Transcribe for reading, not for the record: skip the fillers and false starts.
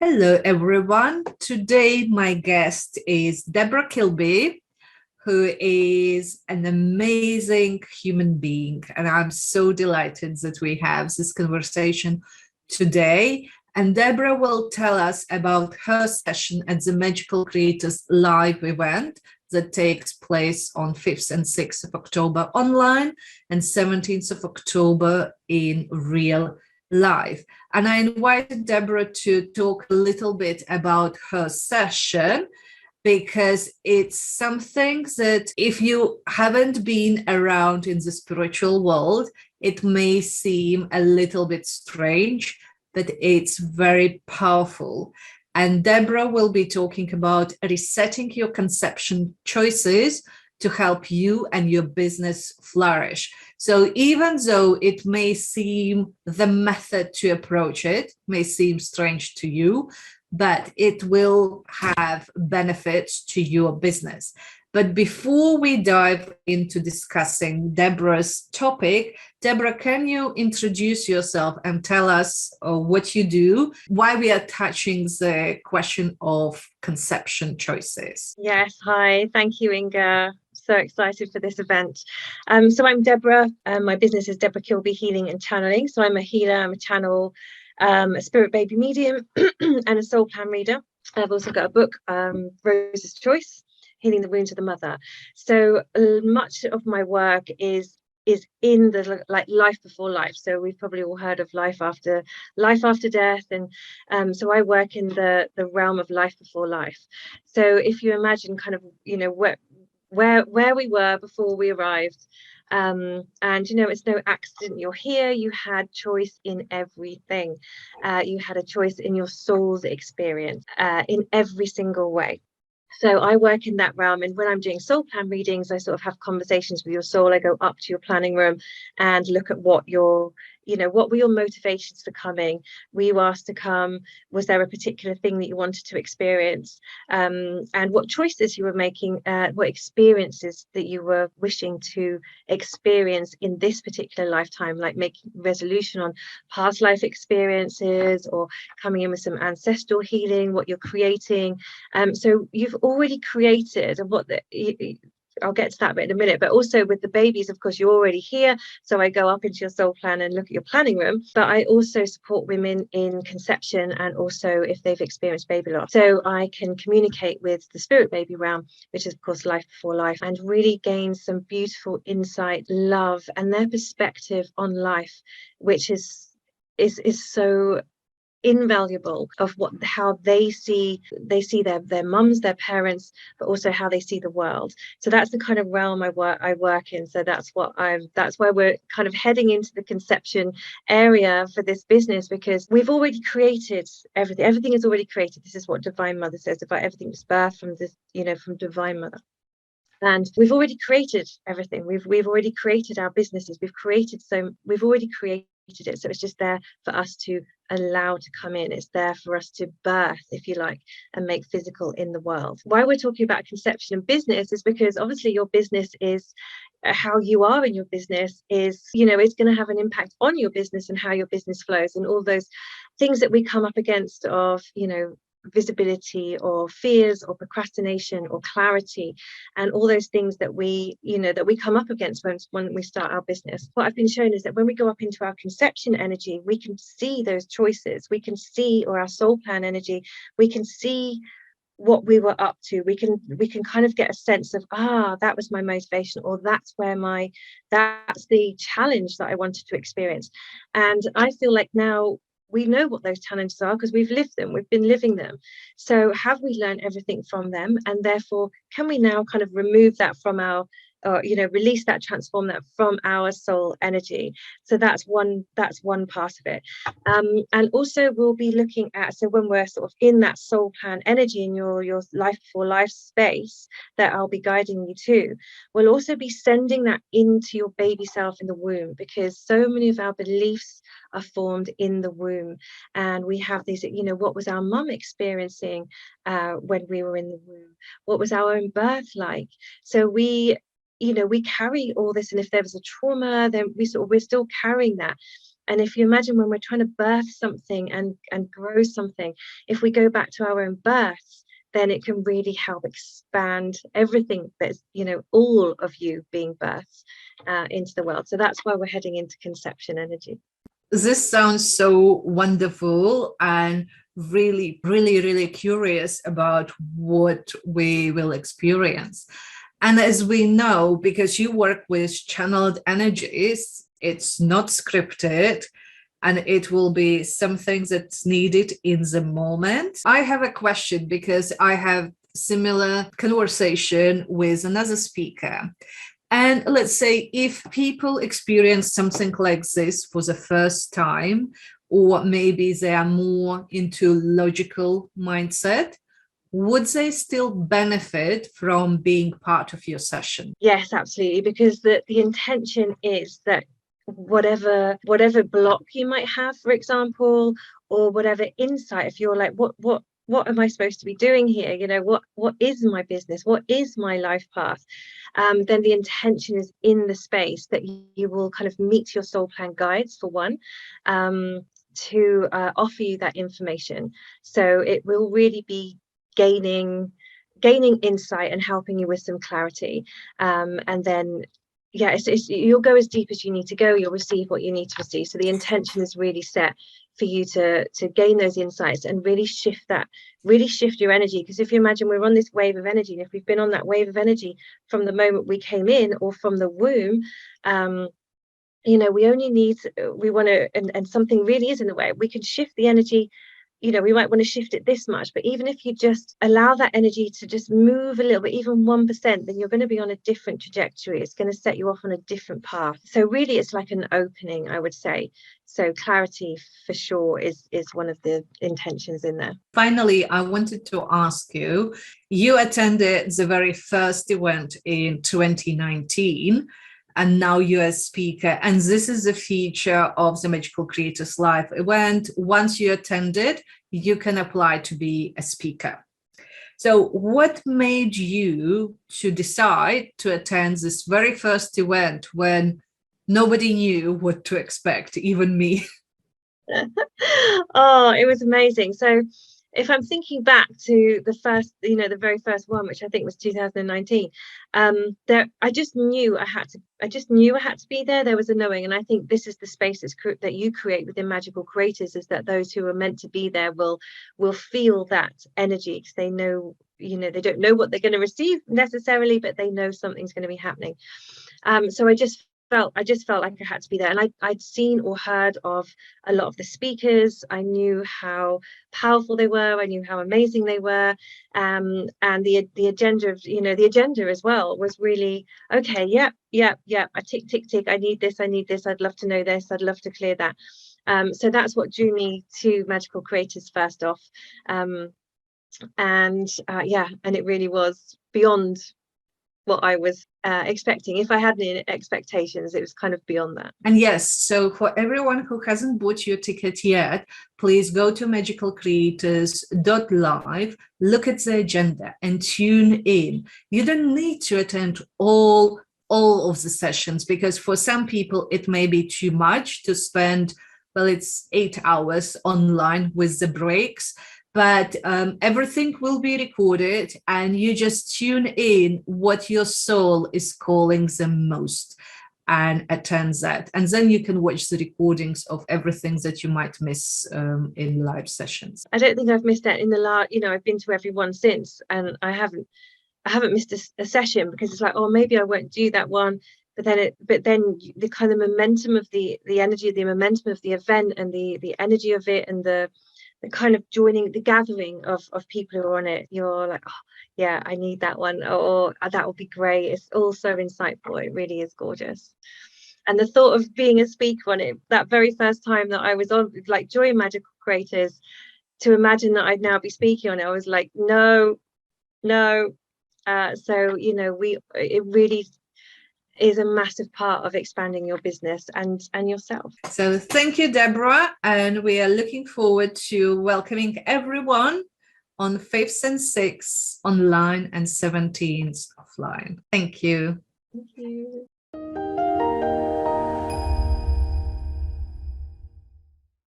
Hello, everyone. Today, my guest is Debra Kilby, who is an amazing human being. And I'm so delighted that we have this conversation today. And Debra will tell us about her session at the Magical Creators live event that takes place on 5th and 6th of October online and 17th of October in real life. And I invited Debra to talk a little bit about her session because it's something that if you haven't been around in the spiritual world, it may seem a little bit strange, but it's very powerful. And Debra will be talking about resetting your conception choices to help you and your business flourish. So even though it may seem the method to approach it may seem strange to you, but it will have benefits to your business. But before we dive into discussing Debra's topic, Debra, can you introduce yourself and tell us what you do, why we are touching the question of conception choices? Yes, hi. Thank you, Inga. So excited for this event. So I'm Debra. My business is Debra Kilby Healing and Channeling. So I'm a healer, I'm a channel, a spirit baby medium, and a soul plan reader. I've also got a book, Rose's Choice, Healing the Wounds of the Mother. So much of my work is in the life before life. So we've probably all heard of life after death, and so I work in the realm of life before life. So if you imagine kind of where we were before we arrived, and it's no accident you're here. You had choice in everything. You had a choice in your soul's experience, in every single way. So I work in that realm, and when I'm doing soul plan readings, I sort of have conversations with your soul. I go up to your planning room and look at what were your motivations for coming? Were you asked to come? Was there a particular thing that you wanted to experience? And what choices you were making, what experiences that you were wishing to experience in this particular lifetime, like making resolution on past life experiences or coming in with some ancestral healing, what you're creating. So you've already created, and I'll get to that bit in a minute, but also with the babies, of course, you're already here. So I go up into your soul plan and look at your planning room, but I also support women in conception and also if they've experienced baby loss. So I can communicate with the spirit baby realm, which is of course life before life, and really gain some beautiful insight, love, and their perspective on life, which is so invaluable of how they see their mums, their parents, but also how they see the world. So that's the kind of realm I work in. So that's why we're kind of heading into the conception area for this business, because we've already created everything is already created. This is what Divine Mother says about everything was birthed from this, from Divine Mother. And we've already created everything. We've already created our businesses. We've already created it. So it's just there for us to allow to come in. It's there for us to birth, if you like, and make physical in the world. Why we're talking about conception and business is because obviously your business is how you are in your business is, it's going to have an impact on your business and how your business flows, and all those things that we come up against of, visibility or fears or procrastination or clarity, and all those things that we come up against when we start our business. What I've been shown is that when we go up into our conception energy, we can see those choices, we can see, or our soul plan energy, we can see what we were up to. We can kind of get a sense of, that was my motivation, or that's the challenge that I wanted to experience. And I feel like now we know what those challenges are because we've lived them, we've been living them. So have we learned everything from them? And therefore, can we now kind of remove that from our, release that, transform that from our soul energy? So that's one part of it. And also we'll be looking at, so when we're sort of in that soul plan energy in your life before life space that I'll be guiding you to, we'll also be sending that into your baby self in the womb, because so many of our beliefs are formed in the womb, and we have these, what was our mum experiencing when we were in the womb? What was our own birth like? So we carry all this, and if there was a trauma, then we're still carrying that. And if you imagine when we're trying to birth something and grow something, if we go back to our own births, then it can really help expand everything that's, all of you being birthed into the world. So that's why we're heading into conception energy. This sounds so wonderful, and really, really, really curious about what we will experience. And as we know, because you work with channeled energies, it's not scripted, and it will be something that's needed in the moment. I have a question, because I have similar conversation with another speaker. And let's say if people experience something like this for the first time, or maybe they are more into logical mindset, would they still benefit from being part of your session? Yes, absolutely, because the intention is that whatever block you might have, for example, or whatever insight, if you're like, what am I supposed to be doing here? What is my business? What is my life path? Then the intention is in the space that you will kind of meet your soul plan guides, for one, to offer you that information. So it will really be gaining insight and helping you with some clarity. And then you'll go as deep as you need to go. You'll receive what you need to receive. So the intention is really set for you to gain those insights and really shift your energy. Because if you imagine, we're on this wave of energy, and if we've been on that wave of energy from the moment we came in, or from the womb, we want to, and something really is in the way, we can shift the energy. We might want to shift it this much, but even if you just allow that energy to just move a little bit, even 1%, then you're going to be on a different trajectory. It's going to set you off on a different path. So really, it's like an opening, I would say. So clarity for sure is one of the intentions in there. Finally, I wanted to ask you, you attended the very first event in 2019. And now you're a speaker, and this is a feature of the Magical Creators Live event. Once you attend it, you can apply to be a speaker. So what made you to decide to attend this very first event when nobody knew what to expect, even me? Oh, it was amazing. So if I'm thinking back to the very first one, which I think was 2019, I just knew I had to be there. There was a knowing, and I think this is the space that you create within Magical Creators, is that those who are meant to be there will feel that energy, because they know, they don't know what they're going to receive necessarily, but they know something's going to be happening. So I just felt like I had to be there, and I'd seen or heard of a lot of the speakers. I knew how powerful they were. I knew how amazing they were, and the agenda of the agenda as well was really okay. Yeah. I tick. I need this. I'd love to know this. I'd love to clear that. So that's what drew me to Magical Creators first off, and it really was beyond what I was expecting. If I had any expectations, it was kind of beyond that. And yes, so for everyone who hasn't bought your ticket yet, please go to magicalcreators.live, look at the agenda and tune in. You don't need to attend all of the sessions, because for some people it may be too much to spend, it's 8 hours online with the breaks. But everything will be recorded, and you just tune in what your soul is calling the most and attend that. And then you can watch the recordings of everything that you might miss in live sessions. I don't think I've missed that in the last, I've been to every one since, and I haven't missed a session, because it's like, oh, maybe I won't do that one. But then the kind of momentum of the energy, the momentum of the event, and the energy of it, and the kind of joining, the gathering of people who are on it, you're like, oh yeah, I need that one, or that would be great. It's all so insightful. It really is gorgeous. And the thought of being a speaker on it, that very first time that I was on, like, join Magical Creators, to imagine that I'd now be speaking on it, I was like, no. So it really is a massive part of expanding your business and yourself. So thank you, Deborah, and we are looking forward to welcoming everyone on 5th and 6th online and 17th offline. Thank you. Thank you.